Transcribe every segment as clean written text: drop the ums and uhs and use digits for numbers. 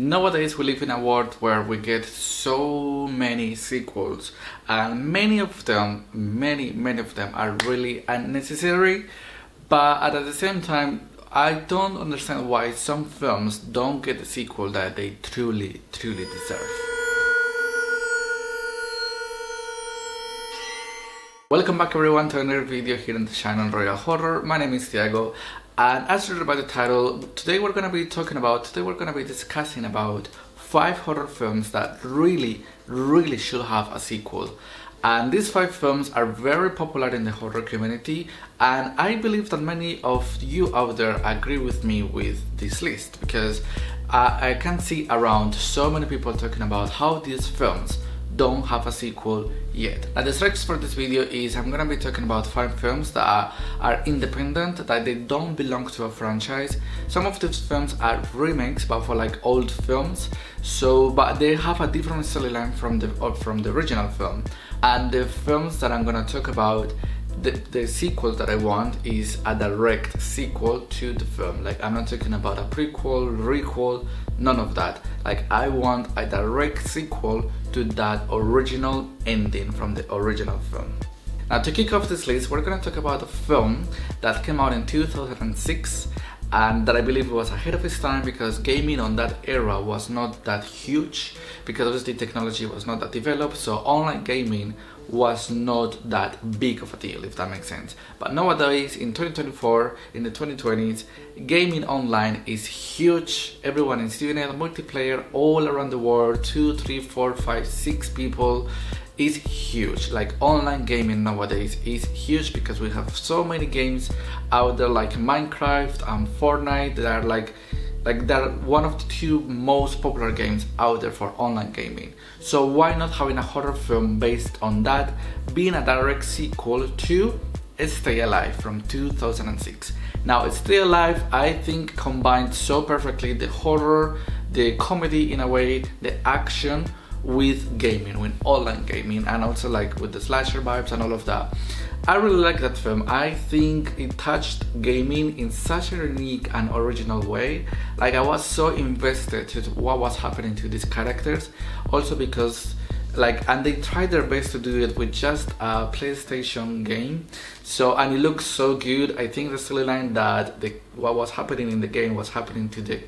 Nowadays we live in a world where we get so many sequels, and many of them are really unnecessary, but at the same time I don't understand why some films don't get the sequel that they truly deserve. Welcome back everyone to another video here on the channel Royal Horror. My name is Thiago, and as you read by the title, today we're gonna be discussing about 5 horror films that really should have a sequel. And these 5 films are very popular in the horror community, and I believe that many of you out there agree with me with this list, because I can see around so many people talking about how these films don't have a sequel yet. Now the structure for this video is I'm gonna be talking about 5 films that are independent, that they don't belong to a franchise. Some of these films are remakes but for like old films, but they have a different storyline from the original film. And the films that I'm gonna talk about, the sequel that I want is a direct sequel to the film. Like, I'm not talking about a prequel, requel, none of that. Like, I want a direct sequel to that original ending from the original film. Now, to kick off this list, we're gonna talk about a film that came out in 2006 and that I believe was ahead of its time, because gaming on that era was not that huge, because obviously technology was not that developed, so online gaming was not that big of a deal, if that makes sense. But nowadays, in 2024, in the 2020s, gaming online is huge. Everyone is doing it, multiplayer all around the world, 2, 3, 4, 5, 6 people. Is huge. Like, online gaming nowadays is huge because we have so many games out there, like Minecraft and Fortnite, that are like they're one of the 2 most popular games out there for online gaming. So why not having a horror film based on that, being a direct sequel to Stay Alive from 2006. Now, Stay Alive, I think, combined so perfectly the horror, the comedy in a way, the action with gaming, with online gaming, and also like with the slasher vibes and all of that. I really like that film. I think it touched gaming in such a unique and original way. Like, I was so invested to what was happening to these characters, also because and they tried their best to do it with just a PlayStation game, and it looks so good. I think the storyline that what was happening in the game was happening to the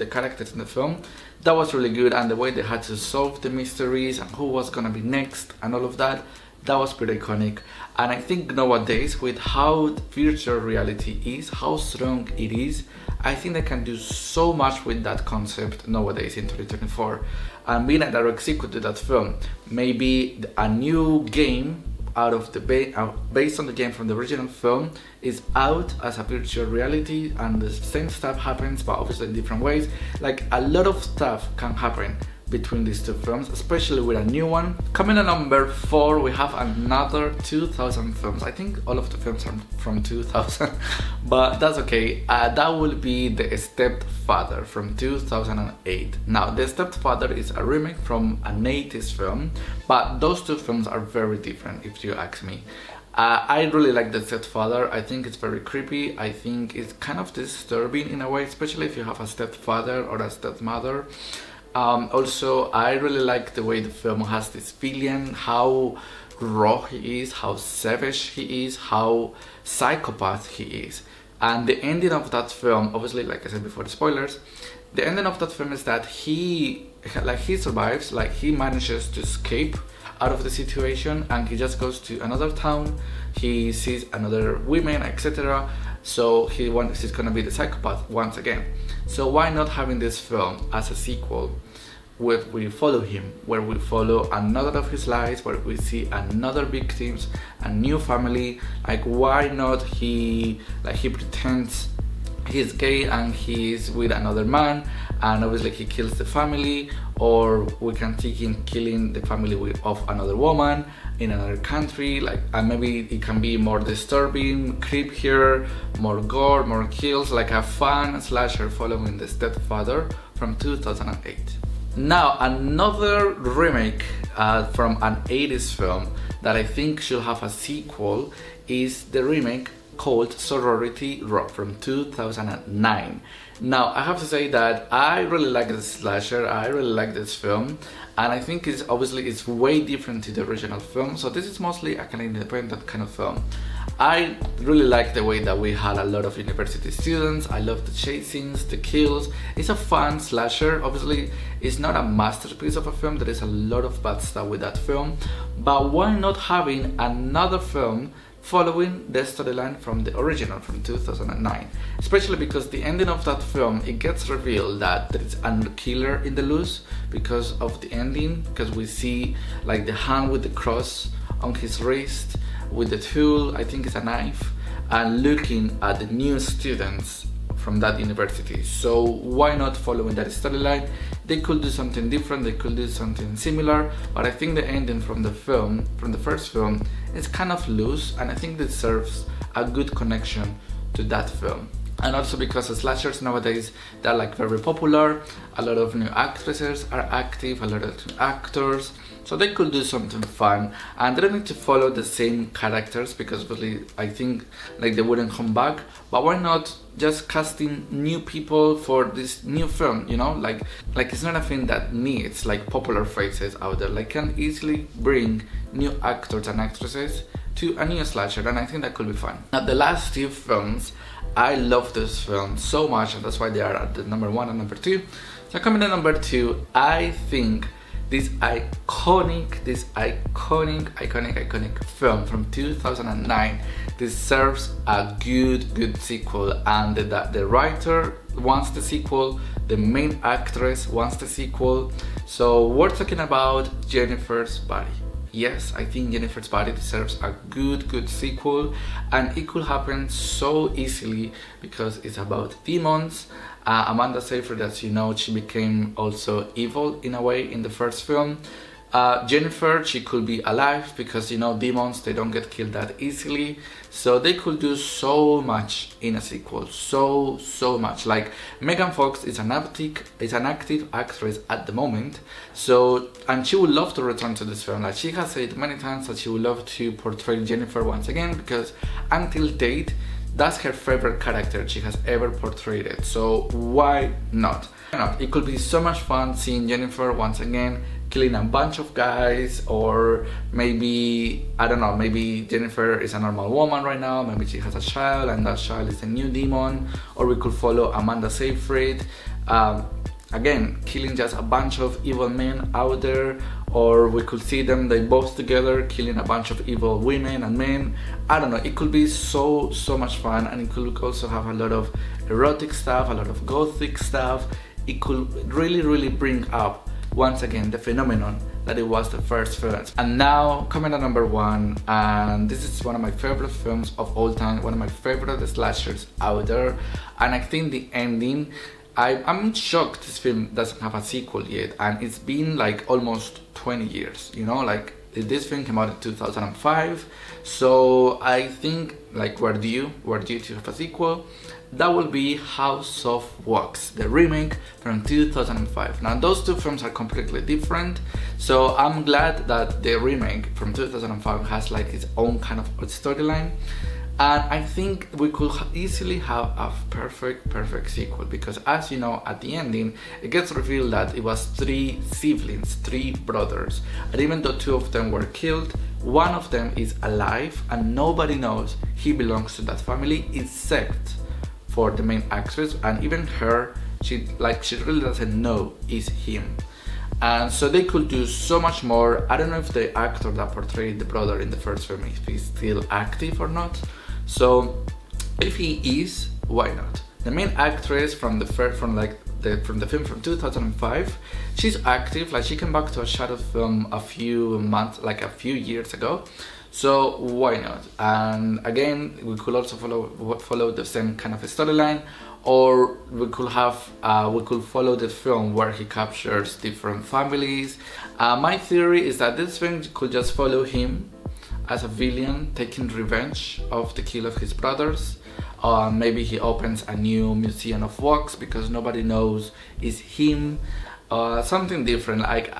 characters in the film. That was really good, and the way they had to solve the mysteries and who was gonna be next and all of that, that was pretty iconic. And I think nowadays, with how virtual reality is, how strong it is, I think they can do so much with that concept nowadays in 2024. And being a direct sequel to that film, maybe a new game out of the based on the game from the original film is out as a virtual reality, and the same stuff happens, but obviously in different ways. Like, a lot of stuff can happen between these 2 films, especially with a new one. Coming at number 4, we have another 2000 films. I think all of the films are from 2000, but that's okay. That will be The Stepfather from 2008. Now, The Stepfather is a remake from an 80s film, but those 2 films are very different, if you ask me. I really like The Stepfather. I think it's very creepy. I think it's kind of disturbing in a way, especially if you have a stepfather or a stepmother. Also, I really like the way the film has this villain, how raw he is, how savage he is, how psychopath he is. And the ending of that film, obviously, like I said before, the spoilers, the ending of that film is that he survives, like he manages to escape out of the situation, and he just goes to another town, he sees another women, etc. So he's gonna be the psychopath once again. So why not having this film as a sequel, where we follow him, where we follow another of his lives, where we see another victims, a new family? Like, why not he pretends he's gay and he's with another man, and obviously he kills the family, or we can see him killing the family of another woman in another country, and maybe it can be more disturbing, creepier, more gore, more kills, like a fun slasher following The Stepfather from 2008. Now, another remake from an 80s film that I think should have a sequel is the remake called Sorority Row from 2009. Now, I have to say that I really like this slasher, I really like this film, and I think it's way different to the original film, so this is mostly a kind of independent kind of film. I really like the way that we had a lot of university students. I love the chase scenes, the kills. It's a fun slasher. Obviously, it's not a masterpiece of a film. There is a lot of bad stuff with that film. But why not having another film following the storyline from the original from 2009? Especially because the ending of that film, it gets revealed that there is a killer in the loose because of the ending. Because we see like the hand with the cross on his wrist, with the tool, I think it's a knife, and looking at the new students from that university. So why not following that storyline? They could do something different, they could do something similar, but I think the ending from the film, from the first film, is kind of loose, and I think it serves a good connection to that film. And also because the slashers nowadays, they're like very popular, a lot of new actresses are active, a lot of new actors, so they could do something fun, and they don't need to follow the same characters because really I think like they wouldn't come back. But why not just casting new people for this new film, you know? Like it's not a thing that needs like popular faces out there. Like can easily bring new actors and actresses to a new slasher, and I think that could be fun. Now the last two films, I love this film so much, and that's why they are at the number 1 and number 2. So coming to number 2, I think this iconic film from 2009 deserves a good sequel, and the writer wants the sequel, the main actress wants the sequel. So we're talking about Jennifer's Body. Yes, I think Jennifer's Body deserves a good sequel, and it could happen so easily because it's about demons. Amanda Seyfried, as you know, she became also evil in a way in the first film. Jennifer, she could be alive because, you know, demons, they don't get killed that easily. So they could do so much in a sequel, so much. Like Megan Fox is an active actress at the moment. So, and she would love to return to this film. Like she has said many times that she would love to portray Jennifer once again because until date, that's her favorite character she has ever portrayed it. So why not? It could be so much fun seeing Jennifer once again killing a bunch of guys, or maybe, I don't know, maybe Jennifer is a normal woman right now, maybe she has a child and that child is a new demon, or we could follow Amanda Seyfried again killing just a bunch of evil men out there, or we could see them, they both together killing a bunch of evil women and men. I don't know, it could be so much fun, and it could also have a lot of erotic stuff, a lot of gothic stuff. It could really bring up once again the phenomenon that it was the first film. And now coming at number 1, and this is one of my favorite films of all time, one of my favorite slashers out there, and I think the ending, I'm shocked this film doesn't have a sequel yet, and it's been like almost 20 years, you know, like this film came out in 2005, so I think like we're due to have a sequel. That will be House of Wax, the remake from 2005. Now those two films are completely different, so I'm glad that the remake from 2005 has like its own kind of storyline, and I think we could easily have a perfect sequel, because as you know, at the ending it gets revealed that it was 3 siblings, 3 brothers, and even though 2 of them were killed, one of them is alive and nobody knows he belongs to that family except for the main actress, and even her, she really doesn't know it's him. And so they could do so much more. I don't know if the actor that portrayed the brother in the first film, if he's still active or not. So if he is, why not? The main actress from the film from 2005, she's active. Like she came back to a shadow film a few years ago. So why not? And again, we could also follow the same kind of storyline, or we could follow the film where he captures different families. My theory is that this film could just follow him as a villain taking revenge of the kill of his brothers. Maybe he opens a new museum of wax because nobody knows it's him. something different. Like,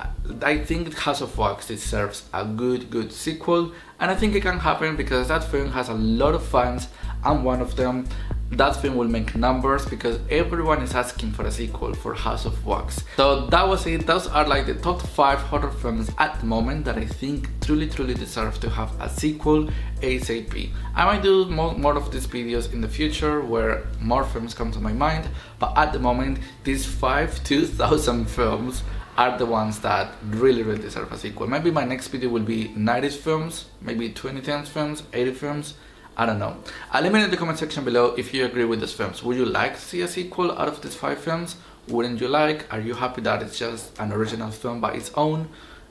I think House of Wax deserves a good sequel, and I think it can happen because that film has a lot of fans. I'm one of them. That film will make numbers because everyone is asking for a sequel for House of Wax. So that was it. Those are like the top 5 horror films at the moment that I think truly deserve to have a sequel ASAP. I might do more of these videos in the future where more films come to my mind, but at the moment these 5 2000 films are the ones that really deserve a sequel. Maybe my next video will be 90s films, maybe 2010s films, 80 films. I don't know. Let me know in the comment section below if you agree with these films. Would you like to see a sequel out of these 5 films? Wouldn't you like? Are you happy that it's just an original film by its own?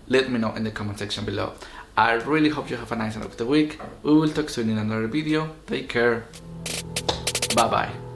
Let me know in the comment section below. I really hope you have a nice end of the week. We will talk soon in another video. Take care. Bye bye.